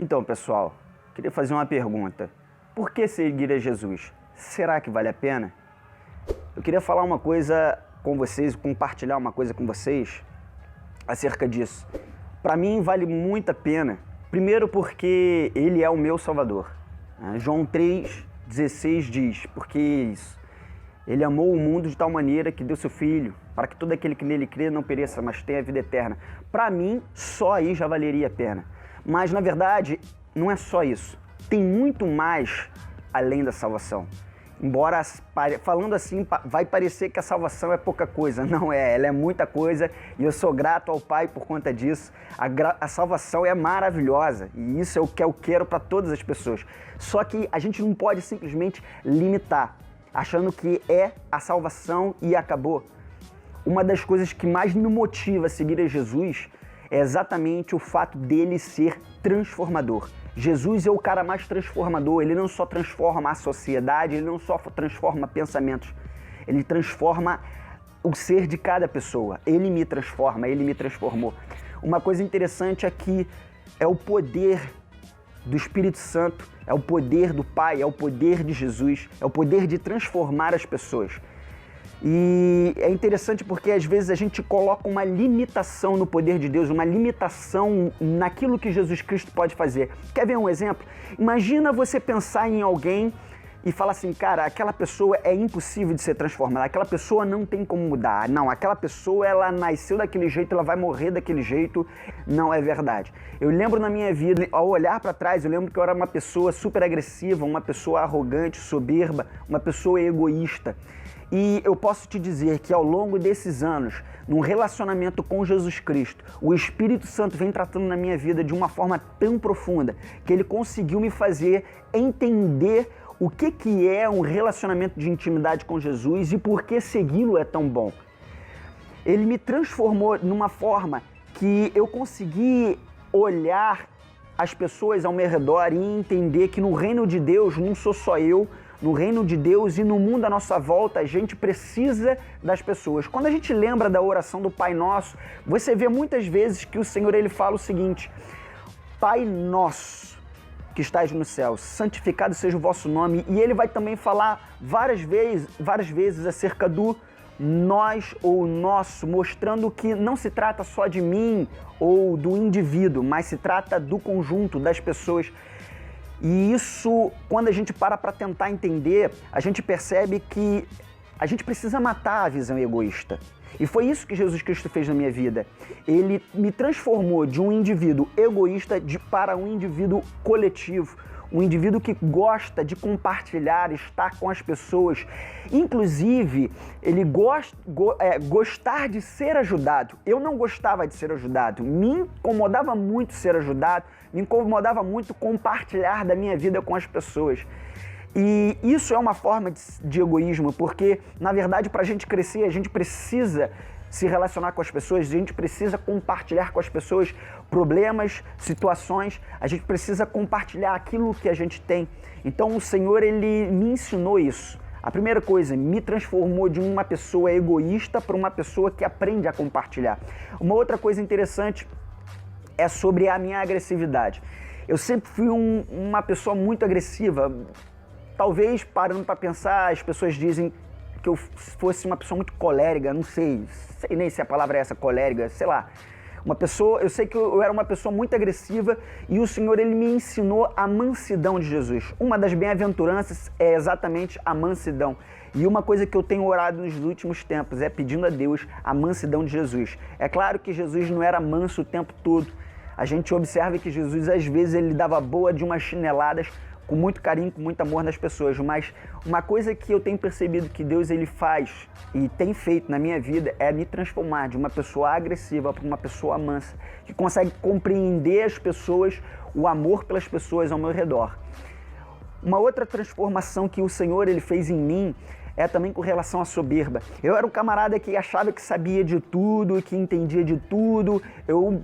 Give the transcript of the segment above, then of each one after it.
Então, pessoal, queria fazer uma pergunta. Por que seguir a Jesus? Será que vale a pena? Eu queria falar uma coisa com vocês, compartilhar uma coisa com vocês acerca disso. Para mim vale muito a pena. Primeiro porque Ele é o meu Salvador. João 3,16 diz, porque isso. Ele amou o mundo de tal maneira que deu seu Filho, para que todo aquele que nele crê não pereça, mas tenha a vida eterna. Para mim, só aí já valeria a pena. Mas, na verdade, não é só isso. Tem muito mais além da salvação. Embora, falando assim, vai parecer que a salvação é pouca coisa. Não é, ela é muita coisa e eu sou grato ao Pai por conta disso. A salvação é maravilhosa e isso é o que eu quero para todas as pessoas. Só que a gente não pode simplesmente limitar, achando que é a salvação e acabou. Uma das coisas que mais me motiva a seguir a Jesus é exatamente o fato dele ser transformador. Jesus é o cara mais transformador, ele não só transforma a sociedade, ele não só transforma pensamentos, ele transforma o ser de cada pessoa. Ele me transforma, ele me transformou. Uma coisa interessante é que é o poder do Espírito Santo, é o poder do Pai, é o poder de Jesus, é o poder de transformar as pessoas. E é interessante porque às vezes a gente coloca uma limitação no poder de Deus, uma limitação naquilo que Jesus Cristo pode fazer. Quer ver um exemplo? Imagina você pensar em alguém e falar assim, cara, aquela pessoa é impossível de ser transformada, aquela pessoa não tem como mudar. Não, aquela pessoa, ela nasceu daquele jeito, ela vai morrer daquele jeito. Não é verdade. Eu lembro na minha vida, ao olhar para trás, eu lembro que eu era uma pessoa super agressiva, uma pessoa arrogante, soberba, uma pessoa egoísta. E eu posso te dizer que ao longo desses anos, num relacionamento com Jesus Cristo, o Espírito Santo vem tratando na minha vida de uma forma tão profunda que ele conseguiu me fazer entender o que é um relacionamento de intimidade com Jesus e por que segui-lo é tão bom. Ele me transformou numa forma que eu consegui olhar as pessoas ao meu redor e entender que no reino de Deus não sou só eu, no reino de Deus e no mundo à nossa volta, a gente precisa das pessoas. Quando a gente lembra da oração do Pai Nosso, você vê muitas vezes que o Senhor ele fala o seguinte: Pai Nosso que estás no céu, santificado seja o vosso nome. E ele vai também falar várias vezes acerca do nós ou nosso, mostrando que não se trata só de mim ou do indivíduo, mas se trata do conjunto das pessoas. E isso, quando a gente para tentar entender, a gente percebe que a gente precisa matar a visão egoísta. E foi isso que Jesus Cristo fez na minha vida. Ele me transformou de um indivíduo egoísta para um indivíduo coletivo. Um indivíduo que gosta de compartilhar, estar com as pessoas. Inclusive, ele gostar de ser ajudado. Eu não gostava de ser ajudado. Me incomodava muito ser ajudado. Me incomodava muito compartilhar da minha vida com as pessoas. E isso é uma forma de egoísmo, porque, na verdade, para a gente crescer, a gente precisa se relacionar com as pessoas, a gente precisa compartilhar com as pessoas problemas, situações, a gente precisa compartilhar aquilo que a gente tem. Então o Senhor, ele me ensinou isso. A primeira coisa, me transformou de uma pessoa egoísta para uma pessoa que aprende a compartilhar. Uma outra coisa interessante é sobre a minha agressividade. Eu sempre fui uma pessoa muito agressiva. Talvez, parando para pensar, as pessoas dizem que eu fosse uma pessoa muito colérica, não sei nem se a palavra é essa, colérica, sei lá. Eu sei que eu era uma pessoa muito agressiva e o Senhor, ele me ensinou a mansidão de Jesus. Uma das bem-aventuranças é exatamente a mansidão. E uma coisa que eu tenho orado nos últimos tempos é pedindo a Deus a mansidão de Jesus. É claro que Jesus não era manso o tempo todo. A gente observa que Jesus, às vezes, ele dava boa de umas chineladas com muito carinho, com muito amor nas pessoas, mas uma coisa que eu tenho percebido que Deus ele faz e tem feito na minha vida é me transformar de uma pessoa agressiva para uma pessoa mansa, que consegue compreender as pessoas, o amor pelas pessoas ao meu redor. Uma outra transformação que o Senhor ele fez em mim é também com relação à soberba. Eu era um camarada que achava que sabia de tudo, que entendia de tudo, eu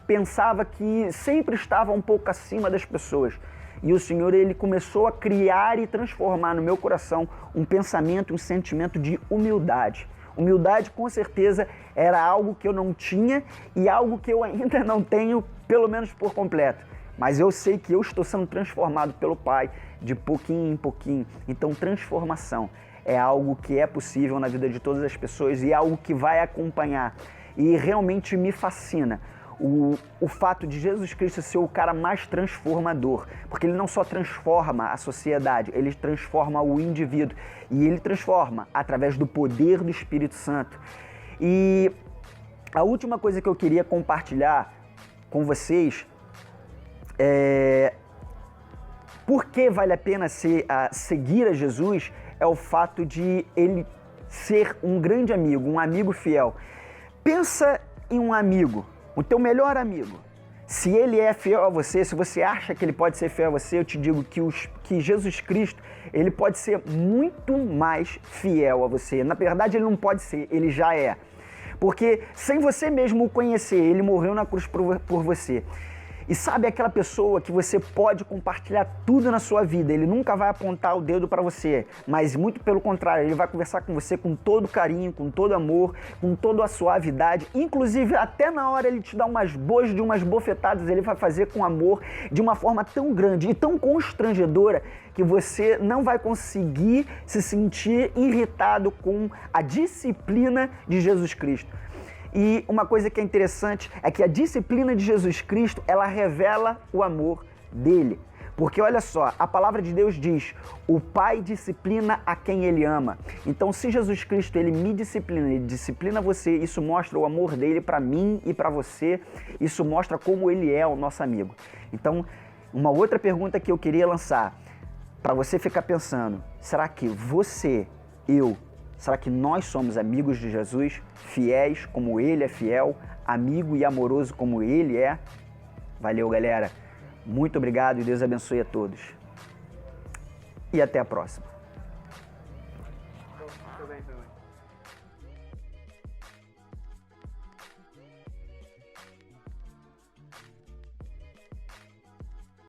pensava que sempre estava um pouco acima das pessoas. E o Senhor, ele começou a criar e transformar no meu coração um pensamento, um sentimento de humildade. Humildade, com certeza, era algo que eu não tinha e algo que eu ainda não tenho, pelo menos por completo. mas eu sei que eu estou sendo transformado pelo Pai de pouquinho em pouquinho. Então, transformação é algo que é possível na vida de todas as pessoas e é algo que vai acompanhar. E realmente me fascina o fato de Jesus Cristo ser o cara mais transformador, porque ele não só transforma a sociedade, ele transforma o indivíduo, e ele transforma através do poder do Espírito Santo. E a última coisa que eu queria compartilhar com vocês é por que vale a pena seguir a Jesus, é o fato de ele ser um grande amigo, um amigo fiel. Pensa em um amigo, o teu melhor amigo. Se ele é fiel a você, se você acha que ele pode ser fiel a você, eu te digo que Jesus Cristo, ele pode ser muito mais fiel a você. Na verdade, ele não pode ser, ele já é. Porque sem você mesmo o conhecer, ele morreu na cruz por você. E sabe aquela pessoa que você pode compartilhar tudo na sua vida, ele nunca vai apontar o dedo para você, mas muito pelo contrário, ele vai conversar com você com todo carinho, com todo amor, com toda a suavidade, inclusive até na hora ele te dá umas boas de umas bofetadas, ele vai fazer com amor de uma forma tão grande e tão constrangedora que você não vai conseguir se sentir irritado com a disciplina de Jesus Cristo. E uma coisa que é interessante é que a disciplina de Jesus Cristo, ela revela o amor dele. Porque olha só, a palavra de Deus diz, o Pai disciplina a quem ele ama. Então se Jesus Cristo, ele me disciplina, ele disciplina você, isso mostra o amor dele para mim e para você, isso mostra como ele é o nosso amigo. Então, uma outra pergunta que eu queria lançar, para você ficar pensando, será que será que nós somos amigos de Jesus, fiéis como ele é fiel, amigo e amoroso como ele é? Valeu, galera. Muito obrigado e Deus abençoe a todos. E até a próxima. Foi bem.